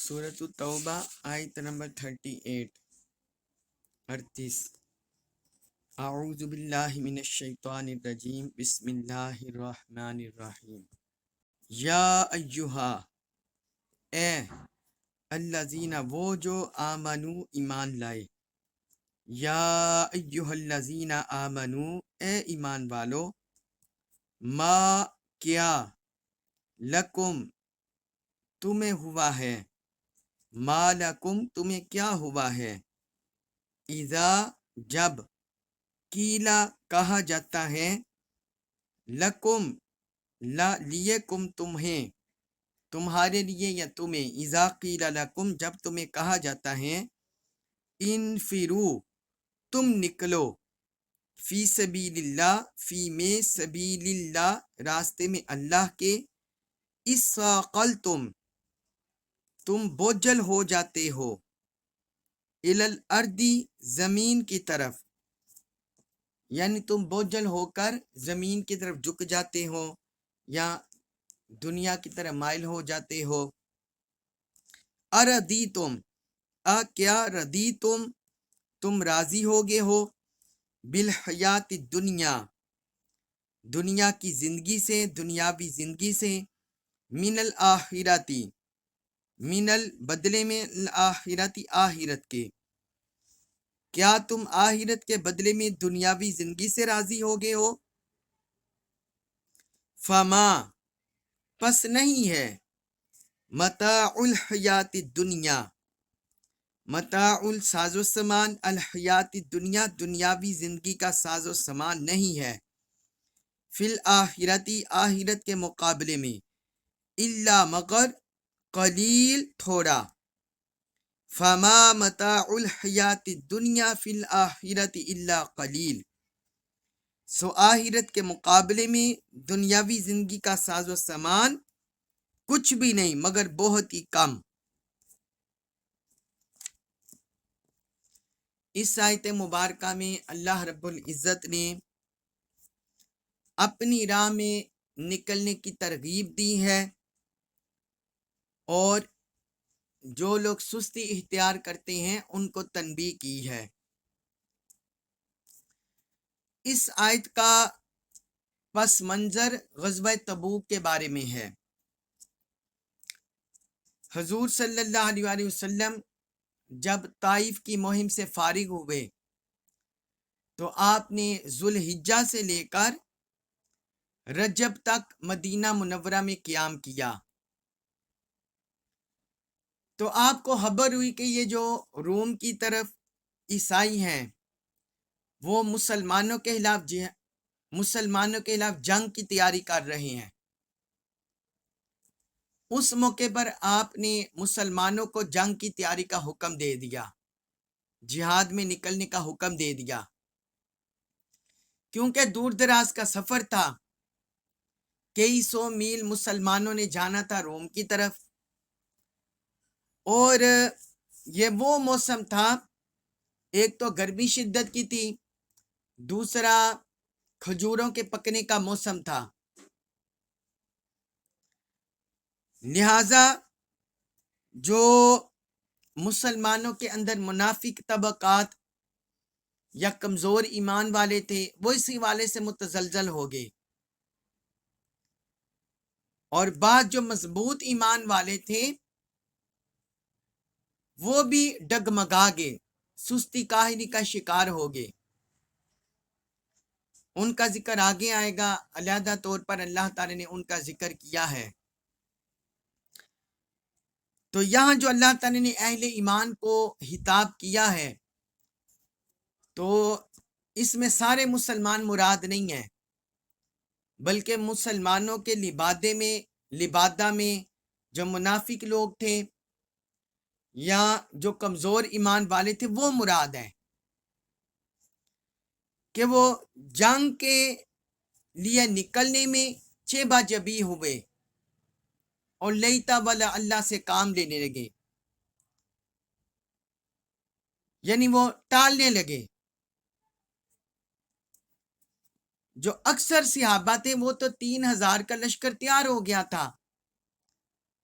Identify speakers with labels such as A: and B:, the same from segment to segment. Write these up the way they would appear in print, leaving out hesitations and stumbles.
A: سورۃ التوبہ آیت نمبر 38 اعوذ باللہ من الشیطان الرجیم بسم اللہ الرحمن الرحیم یا ایہا اے الذین وہ جو آمنو ایمان لائے یا ایہا الذین آمنو اے ایمان والو ما کیا لکم تمہیں ہوا ہے ما لکم تمہیں کیا ہوا ہے اذا جب قیلا کہا جاتا ہے لکم لیے کم تمہیں تمہارے لیے یا تمہیں اذا قیلا لکم جب تمہیں کہا جاتا ہے انفرو تم نکلو فی سبیل اللہ فی میں سبیل اللہ راستے میں اللہ کے اساقلتم تم بوجھل ہو جاتے ہو الی الارض زمین کی طرف یعنی تم بوجھل ہو کر زمین کی طرف جھک جاتے ہو یا دنیا کی طرف مائل ہو جاتے ہو اردیتم کیا ردیتم تم راضی ہوگے ہو بالحیات دنیا دنیا کی زندگی سے دنیاوی زندگی سے من الآخرتی من بدلے میں الآخرتی آخرت کے کیا تم آخرت کے بدلے میں دنیاوی زندگی سے راضی ہوگے ہو فما پس نہیں ہے متاع الحیات الدنیا متاع الساز و سامان الحیات الدنیا دنیاوی زندگی کا ساز و سامان نہیں ہے فی الآخرتی آخرت کے مقابلے میں الا مگر قلیل تھوڑا فما متاع الحیات الدنیا فی الآخرت الا قلیل سو آخرت کے مقابلے میں دنیاوی زندگی کا ساز و سامان کچھ بھی نہیں مگر بہت ہی کم۔ اس آیت مبارکہ میں اللہ رب العزت نے اپنی راہ میں نکلنے کی ترغیب دی ہے اور جو لوگ سستی اختیار کرتے ہیں ان کو تنبیہ کی ہے۔ اس آیت کا پس منظر غزوہ تبوک کے بارے میں ہے۔ حضور صلی اللہ علیہ وآلہ وسلم جب طائف کی مہم سے فارغ ہوئے تو آپ نے ذوالحجہ سے لے کر رجب تک مدینہ منورہ میں قیام کیا، تو آپ کو خبر ہوئی کہ یہ جو روم کی طرف عیسائی ہیں وہ مسلمانوں کے خلاف جنگ کی تیاری کر رہے ہیں۔ اس موقع پر آپ نے مسلمانوں کو جنگ کی تیاری کا حکم دے دیا، جہاد میں نکلنے کا حکم دے دیا، کیونکہ دور دراز کا سفر تھا، کئی سو میل مسلمانوں نے جانا تھا روم کی طرف، اور یہ وہ موسم تھا، ایک تو گرمی شدت کی تھی، دوسرا کھجوروں کے پکنے کا موسم تھا، لہٰذا جو مسلمانوں کے اندر منافق طبقات یا کمزور ایمان والے تھے وہ اسی والے سے متزلزل ہو گئے، اور بعض جو مضبوط ایمان والے تھے وہ بھی ڈگمگا گئے، سستی کاہلی کا شکار ہو گئے۔ ان کا ذکر آگے آئے گا، علیحدہ طور پر اللہ تعالی نے ان کا ذکر کیا ہے۔ تو یہاں جو اللہ تعالی نے اہل ایمان کو خطاب کیا ہے تو اس میں سارے مسلمان مراد نہیں ہیں، بلکہ مسلمانوں کے لبادہ میں جو منافق لوگ تھے یا جو کمزور ایمان والے تھے وہ مراد ہیں، کہ وہ جنگ کے لیے نکلنے میں چیبا جبی ہوئے اور لیتا والا اللہ سے کام لینے لگے، یعنی وہ ٹالنے لگے۔ جو اکثر صحابہ تھے وہ تو 3000 کا لشکر تیار ہو گیا تھا،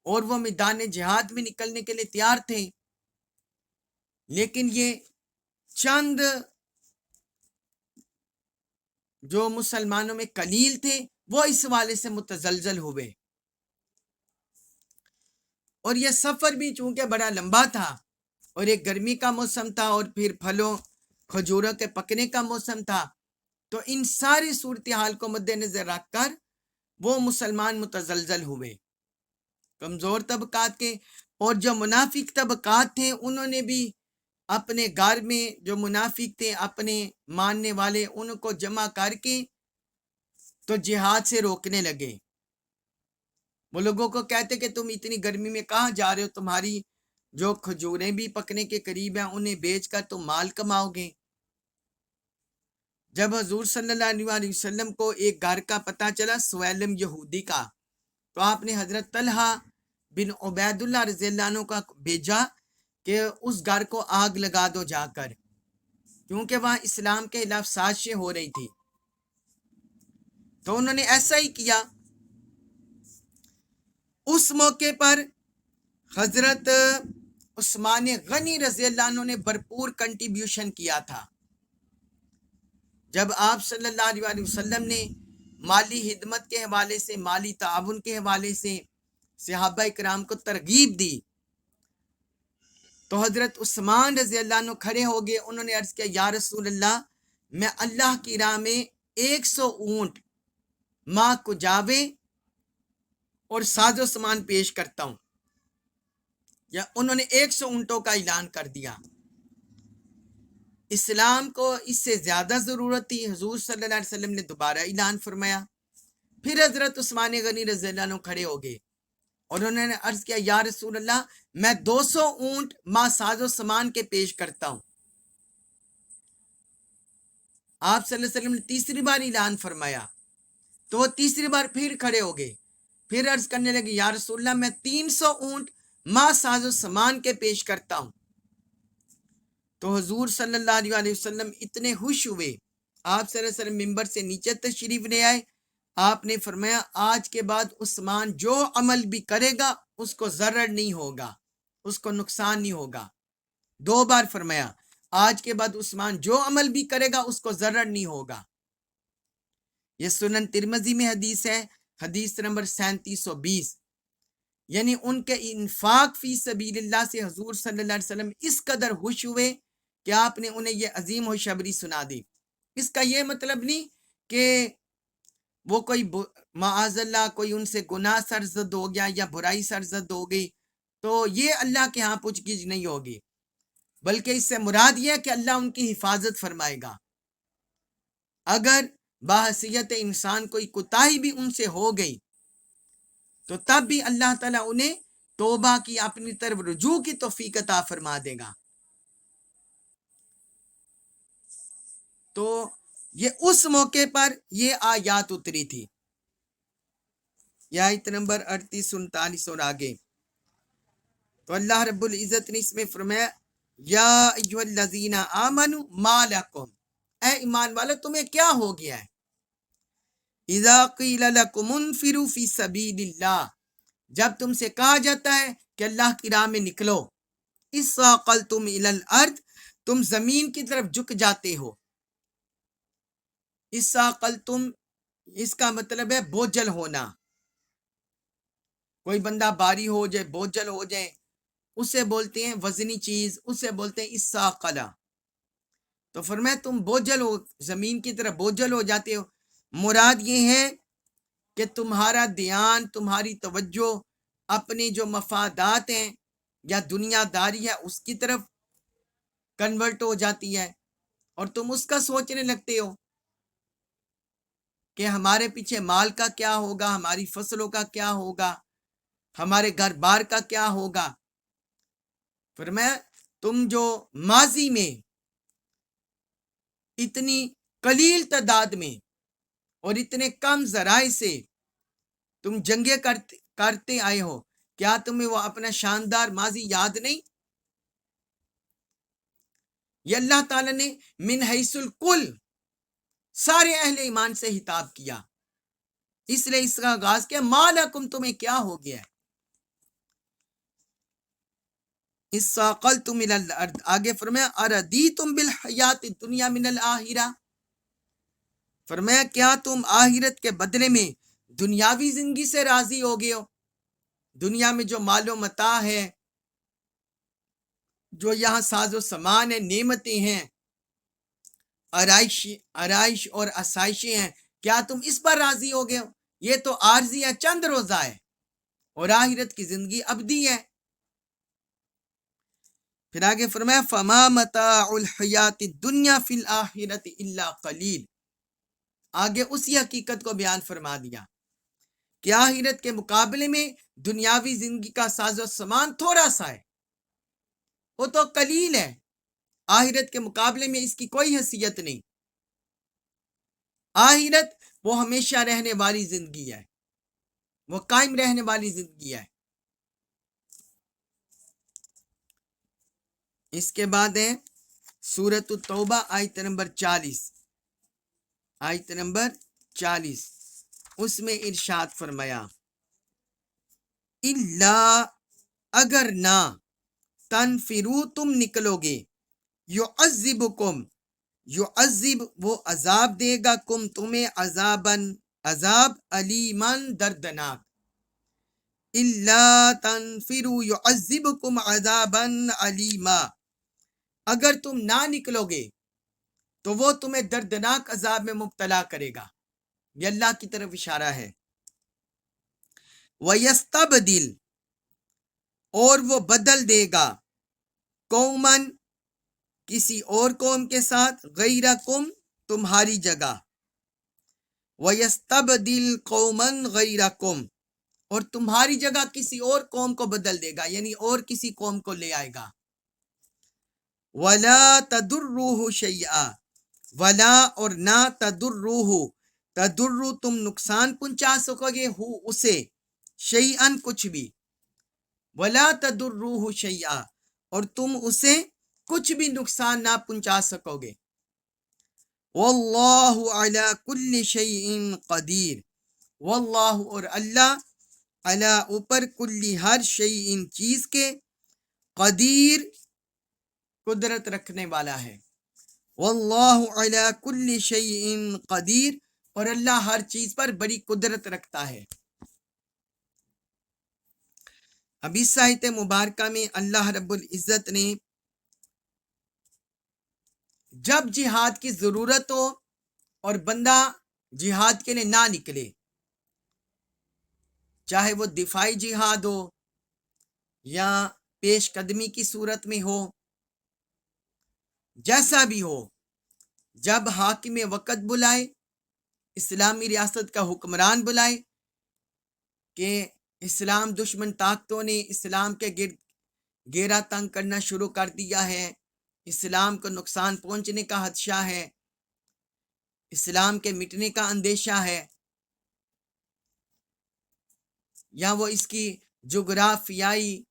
A: اور وہ میدان جہاد میں نکلنے کے لیے تیار تھے، لیکن یہ چند جو مسلمانوں میں قلیل تھے وہ اس حوالے سے متزلزل ہوئے، اور یہ سفر بھی چونکہ بڑا لمبا تھا اور ایک گرمی کا موسم تھا اور پھر پھلوں کھجوروں کے پکنے کا موسم تھا، تو ان ساری صورتحال کو مد نظر رکھ کر وہ مسلمان متزلزل ہوئے، کمزور طبقات کے۔ اور جو منافق طبقات تھے انہوں نے بھی اپنے گھر میں جو منافق تھے، اپنے ماننے والے، ان کو جمع کر کے تو جہاد سے روکنے لگے۔ وہ لوگوں کو کہتے کہ تم اتنی گرمی میں کہاں جا رہے ہو، تمہاری جو کھجوریں بھی پکنے کے قریب ہیں انہیں بیچ کر تم مال کماؤ گے۔ جب حضور صلی اللہ علیہ وسلم کو ایک گھر کا پتہ چلا، سویلم یہودی کا، تو آپ نے حضرت طلحہ بن عبید اللہ رضی اللہ عنہ کا بھیجا کہ اس گھر کو آگ لگا دو جا کر، کیونکہ وہاں اسلام کے خلاف سازشیں ہو رہی تھی۔ تو انہوں نے ایسا ہی کیا۔ اس موقع پر حضرت عثمان غنی رضی اللہ عنہ نے بھرپور کنٹریبیوشن کیا تھا۔ جب آپ صلی اللہ علیہ وسلم نے مالی خدمت کے حوالے سے، مالی تعاون کے حوالے سے صحابہ کرام کو ترغیب دی، تو حضرت عثمان رضی اللہ عنہ کھڑے ہو گئے۔ انہوں نے عرض کیا، یا رسول اللہ، میں اللہ کی راہ میں 100 اونٹ، ماں کجاوے اور ساز و سامان پیش کرتا ہوں۔ یا انہوں نے 100 اونٹوں کا اعلان کر دیا۔ اسلام کو اس سے زیادہ ضرورت تھی، حضور صلی اللہ علیہ وسلم نے دوبارہ اعلان فرمایا۔ پھر حضرت عثمان غنی رضی اللہ عنہ کھڑے ہو گئے اور انہوں نے عرض کیا، یا رسول اللہ، میں 200 اونٹ ماں ساز و سامان کے پیش کرتا ہوں۔ آپ صلی اللہ علیہ وسلم نے تیسری بار اعلان فرمایا تو وہ تیسری بار پھر کھڑے ہو گئے، پھر عرض کرنے لگے، یا رسول اللہ، میں 300 اونٹ ماں ساز و سامان کے پیش کرتا ہوں۔ تو حضور صلی اللہ علیہ وسلم اتنے خوش ہوئے، آپ صلی اللہ علیہ وسلم ممبر سے نیچے تشریف لے آئے۔ آپ نے فرمایا، آج کے بعد عثمان جو عمل بھی کرے گا اس کو ضرر نہیں ہوگا، اس کو نقصان نہیں ہوگا۔ 2 بار فرمایا، آج کے بعد عثمان جو عمل بھی کرے گا اس کو ضرر نہیں ہوگا۔ یہ سنن ترمذی میں حدیث ہے، حدیث نمبر 3720۔ یعنی ان کے انفاق فی سبیل اللہ سے حضور صلی اللہ علیہ وسلم اس قدر خوش ہوئے کہ آپ نے انہیں یہ عظیم خوشخبری سنا دی۔ اس کا یہ مطلب نہیں کہ وہ کوئی معاذ اللہ کوئی ان سے گناہ سرزد ہو گیا یا برائی سرزد ہو گئی تو یہ اللہ کے ہاں پوچھ گچھ نہیں ہوگی، بلکہ اس سے مراد یہ ہے کہ اللہ ان کی حفاظت فرمائے گا۔ اگر بحیثیت انسان کوئی کوتاہی بھی ان سے ہو گئی تو تب بھی اللہ تعالیٰ انہیں توبہ کی، اپنی طرف رجوع کی توفیق عطا فرما دے گا۔ تو یہ اس موقع پر یہ آیات اتری تھی، یہ آیت نمبر 38 39 اور آگے۔ تو اللہ رب العزت نے اس میں فرمایا، یا ایھا الذین آمنوا ما لکم، اے ایمان والو تمہیں کیا ہو گیا ہے، اذا قیل لکم انفروا فی سبیل اللہ، جب تم سے کہا جاتا ہے کہ اللہ کی راہ میں نکلو، اثاقلتم الی الارض، تم زمین کی طرف جھک جاتے ہو۔ اثاقلتم اس کا مطلب ہے بوجھل ہونا، کوئی بندہ باری ہو جائے، بوجھل ہو جائے، اسے بولتے ہیں وزنی چیز، اسے بولتے ہیں اثاقلہ۔ تو فرمایا تم بوجھل ہو، زمین کی طرف بوجھل ہو جاتے ہو۔ مراد یہ ہے کہ تمہارا دھیان، تمہاری توجہ اپنی جو مفادات ہیں یا دنیا داری ہے اس کی طرف کنورٹ ہو جاتی ہے، اور تم اس کا سوچنے لگتے ہو کہ ہمارے پیچھے مال کا کیا ہوگا، ہماری فصلوں کا کیا ہوگا، ہمارے گھر بار کا کیا ہوگا۔ فرمایا تم جو ماضی میں اتنی قلیل تعداد میں اور اتنے کم ذرائع سے تم جنگیں کرتے آئے ہو، کیا تمہیں وہ اپنا شاندار ماضی یاد نہیں؟ یہ اللہ تعالیٰ نے من حیث الکل سارے اہل ایمان سے خطاب کیا، اس لیے اس کا آغاز کیا، ما لکم تمہیں کیا ہو گیا ہے۔ اِسَّاقَلْتُمْ إِلَى الْأَرْضِ، آگے فرمایا أَرَضِيتُمْ بِالْحَيَاةِ الدُّنْيَا مِنَ الْآخِرَةِ، فرمایا کیا تم آخرت کے بدلے میں دنیاوی زندگی سے راضی ہو گئے ہو؟ دنیا میں جو مال و متاع ہے، جو یہاں ساز و سامان ہے، نعمتیں ہیں، آرائش اور آسائشیں ہیں، کیا تم اس پر راضی ہو گئے ہو؟ یہ تو عارضی ہے، چند روزہ ہے، اور آخرت کی زندگی ابدی ہے۔ پھر آگے فرمایا فَمَا مَتَاعُ الْحَيَاةِ الدُّنْيَا فِي الْآخِرَةِ إِلَّا قَلِيلٌ، آگے اسی حقیقت کو بیان فرما دیا کہ آخرت کے مقابلے میں دنیاوی زندگی کا ساز و سامان تھوڑا سا ہے، وہ تو قلیل ہے، آخرت کے مقابلے میں اس کی کوئی حیثیت نہیں۔ آخرت وہ ہمیشہ رہنے والی زندگی ہے، وہ قائم رہنے والی زندگی ہے۔ اس کے بعد ہے سورۃ التوبہ آیت نمبر 40، آیت نمبر 40، اس میں ارشاد فرمایا الا، اگر نہ، تنفرو، تم نکلو گے، یعذبکم، یعذب وہ عذاب دے گا، کم تمہیں، عذاب علیمن دردناک، الا تنفرو یعذبکم عذابا علیما، اگر تم نہ نکلو گے تو وہ تمہیں دردناک عذاب میں مبتلا کرے گا۔ یہ اللہ کی طرف اشارہ ہے۔ وَيَسْتَبْدِلْ، اور وہ بدل دے گا، قومن، کسی اور قوم کے ساتھ، غیرکم، تمہاری جگہ، وَيَسْتَبْدِلْ قَوْمًا غَيْرَكُمْ، اور تمہاری جگہ کسی اور قوم کو بدل دے گا، یعنی اور کسی قوم کو لے آئے گا۔ وَلَا تَضُرُّوهُ شَيْئًا، وَلَا، اور نہ، تَضُرُّوهُ، تَضُرُّ، تم نقصان پہنچا سکو گے، ہو اسے، شَيْئًا، کچھ بھی، وَلَا تَضُرُّوهُ شَيْئًا، اور تم اسے کچھ بھی نقصان نہ پہنچا سکو گے۔ وَاللَّهُ عَلَى كُلِّ شَيْءٍ قَدِيرٌ، واللہ، اور اللہ، علی، اوپر، کلی، ہر، شیء، چیز کے، قدیر، قدرت رکھنے والا ہے۔ واللہ علی کل شیء قدیر، اور اللہ ہر چیز پر بڑی قدرت رکھتا ہے۔ اب اس آیت مبارکہ میں اللہ رب العزت نے جب جہاد کی ضرورت ہو اور بندہ جہاد کے لیے نہ نکلے، چاہے وہ دفاعی جہاد ہو یا پیش قدمی کی صورت میں ہو، جیسا بھی ہو، جب حاکم وقت بلائے، اسلامی ریاست کا حکمران بلائے کہ اسلام دشمن طاقتوں نے اسلام کے گرد گھیرا تنگ کرنا شروع کر دیا ہے، اسلام کو نقصان پہنچنے کا خدشہ ہے، اسلام کے مٹنے کا اندیشہ ہے، یا وہ اس کی جغرافیائی،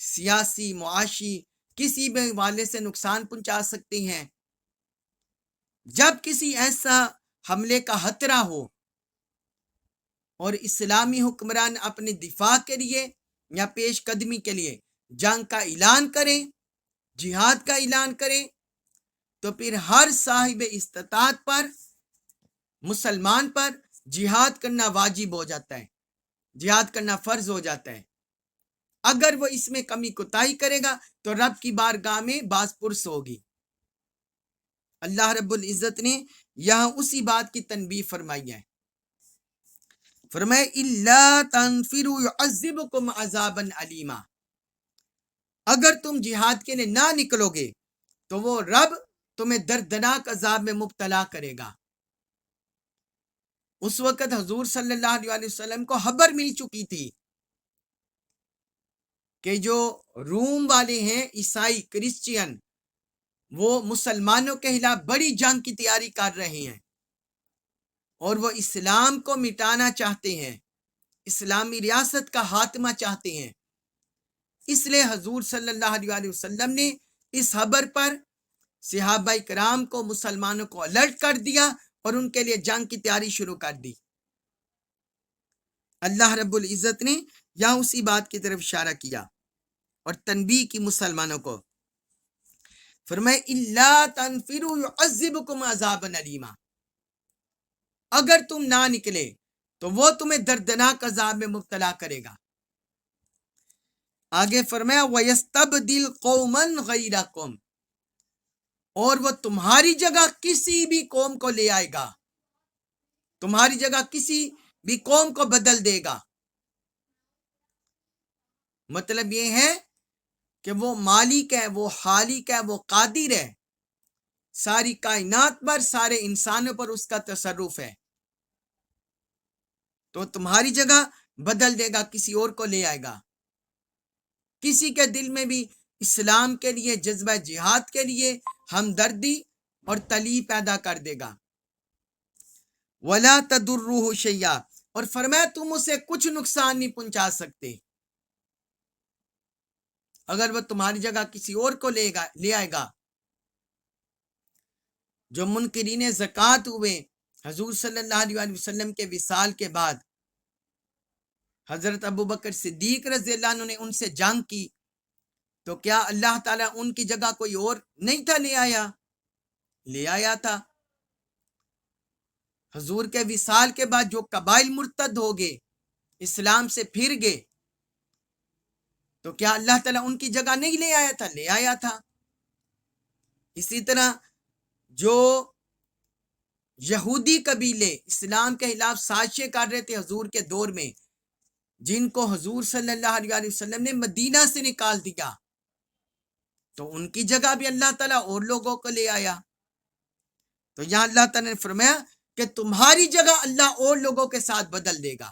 A: سیاسی، معاشی کسی بھی حوالے سے نقصان پہنچا سکتے ہیں، جب کسی ایسا حملے کا خطرہ ہو اور اسلامی حکمران اپنے دفاع کے لیے یا پیش قدمی کے لیے جنگ کا اعلان کریں، جہاد کا اعلان کریں، تو پھر ہر صاحب استطاعت پر، مسلمان پر جہاد کرنا واجب ہو جاتا ہے، جہاد کرنا فرض ہو جاتا ہے۔ اگر وہ اس میں کمی کوتاہی کرے گا تو رب کی بارگاہ میں باز پرس ہوگی۔ اللہ رب العزت نے یہاں اسی بات کی تنبیہ فرمائی ہے، فرمائے الا تنفروا يعذبكم عذابا علیما، اگر تم جہاد کے لیے نہ نکلو گے تو وہ رب تمہیں دردناک عذاب میں مبتلا کرے گا۔ اس وقت حضور صلی اللہ علیہ وسلم کو خبر مل چکی تھی کہ جو روم والے ہیں، عیسائی، کرسچین، وہ مسلمانوں کے خلاف بڑی جنگ کی تیاری کر رہے ہیں اور وہ اسلام کو مٹانا چاہتے ہیں، اسلامی ریاست کا خاتمہ چاہتے ہیں۔ اس لیے حضور صلی اللہ علیہ وسلم نے اس خبر پر صحابہ کرام کو، مسلمانوں کو الرٹ کر دیا اور ان کے لیے جنگ کی تیاری شروع کر دی۔ اللہ رب العزت نے یہاں اسی بات کی طرف اشارہ کیا۔ اور تنبیہ کی مسلمانوں کو، فرمائے الا تنفروا يعذبكم عذابا الیما، اگر تم نہ نکلے تو وہ تمہیں دردناک عذاب میں مبتلا کرے گا۔ آگے فرمایا وَيَسْتَبْدِلْ قَوْمًا غَيْرَكُمْ، اور وہ تمہاری جگہ کسی بھی قوم کو لے آئے گا، تمہاری جگہ کسی بھی قوم کو بدل دے گا۔ مطلب یہ ہے کہ وہ مالک ہے، وہ خالق ہے، وہ قادر ہے، ساری کائنات پر، سارے انسانوں پر اس کا تصرف ہے، تو تمہاری جگہ بدل دے گا، کسی اور کو لے آئے گا۔ کسی کے دل میں بھی اسلام کے لیے، جذبہ جہاد کے لیے ہمدردی اور تلی پیدا کر دے گا۔ وَلَا تَضُرُّهُ شَيْئًا، اور فرمایا تم اسے کچھ نقصان نہیں پہنچا سکتے۔ اگر وہ تمہاری جگہ کسی اور کو لے آئے گا۔ جو منکرین زکوٰۃ ہوئے حضور صلی اللہ علیہ وسلم کے وصال کے بعد، حضرت ابوبکر صدیق رضی اللہ عنہ نے ان سے جنگ کی، تو کیا اللہ تعالیٰ ان کی جگہ کوئی اور نہیں تھا لے آیا تھا۔ حضور کے وصال کے بعد جو قبائل مرتد ہو گئے، اسلام سے پھر گئے، تو کیا اللہ تعالیٰ ان کی جگہ نہیں لے آیا تھا۔ اسی طرح جو یہودی قبیلے اسلام کے خلاف سازشیں کر رہے تھے حضور کے دور میں، جن کو حضور صلی اللہ علیہ وسلم نے مدینہ سے نکال دیا، تو ان کی جگہ بھی اللہ تعالیٰ اور لوگوں کو لے آیا۔ تو یہاں اللہ تعالیٰ نے فرمایا کہ تمہاری جگہ اللہ اور لوگوں کے ساتھ بدل دے گا،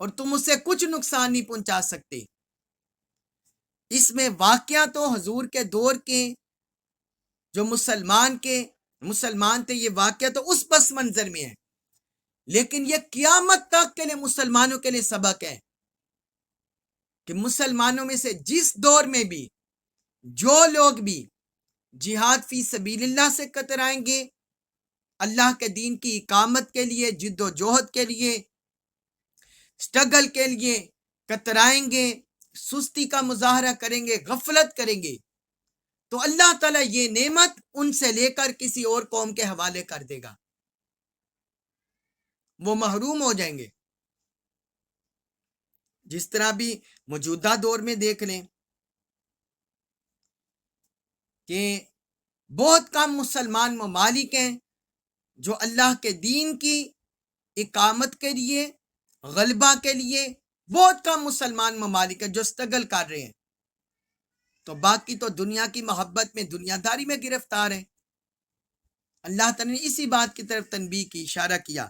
A: اور تم اسے کچھ نقصان نہیں پہنچا سکتے۔ اس میں واقعہ تو حضور کے دور کے جو مسلمان تھے، یہ واقعہ تو اس پس منظر میں ہے، لیکن یہ قیامت تک کے لیے مسلمانوں کے لیے سبق ہے کہ مسلمانوں میں سے جس دور میں بھی جو لوگ بھی جہاد فی سبیل اللہ سے کترائیں گے، اللہ کے دین کی اقامت کے لیے، جد و جہد کے لیے، سٹرگل کے لیے کترائیں گے، سستی کا مظاہرہ کریں گے، غفلت کریں گے، تو اللہ تعالیٰ یہ نعمت ان سے لے کر کسی اور قوم کے حوالے کر دے گا، وہ محروم ہو جائیں گے۔ جس طرح بھی موجودہ دور میں دیکھ لیں کہ بہت کم مسلمان ممالک ہیں جو اللہ کے دین کی اقامت کے لیے، غلبہ کے لیے، بہت کم مسلمان ممالک ہیں جو سٹرگل کر رہے ہیں، تو باقی تو دنیا کی محبت میں، دنیا داری میں گرفتار ہیں۔ اللہ تعالیٰ نے اسی بات کی طرف تنبیہ کی، اشارہ کیا۔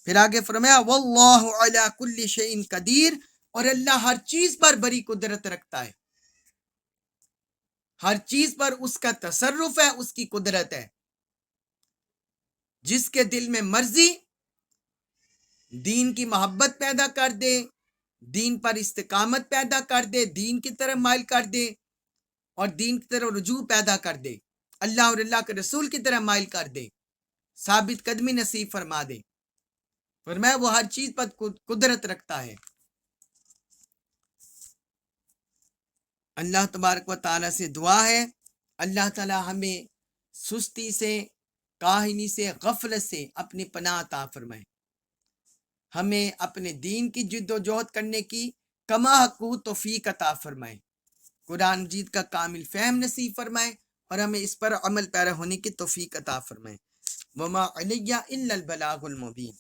A: پھر آگے فرمایا واللہ علی کل شیء قدیر، اور اللہ ہر چیز پر بڑی قدرت رکھتا ہے، ہر چیز پر اس کا تصرف ہے، اس کی قدرت ہے۔ جس کے دل میں مرضی دین کی محبت پیدا کر دے، دین پر استقامت پیدا کر دے، دین کی طرف مائل کر دے، اور دین کی طرف رجوع پیدا کر دے، اللہ اور اللہ کے رسول کی طرف مائل کر دے، ثابت قدمی نصیب فرما دے۔ فرمایا وہ ہر چیز پر قدرت رکھتا ہے۔ اللہ تبارک و تعالیٰ سے دعا ہے، اللہ تعالیٰ ہمیں سستی سے، کاہلی سے، غفلت سے اپنی پناہ عطا فرمائے، ہمیں اپنے دین کی جد و جہد کرنے کی کما حقوق توفیق عطا فرمائے، قرآن مجید کا کامل فہم نصیب فرمائے، اور ہمیں اس پر عمل پیرا ہونے کی توفیق عطا فرمائے۔ وما علیہ الا البلاغ المبین۔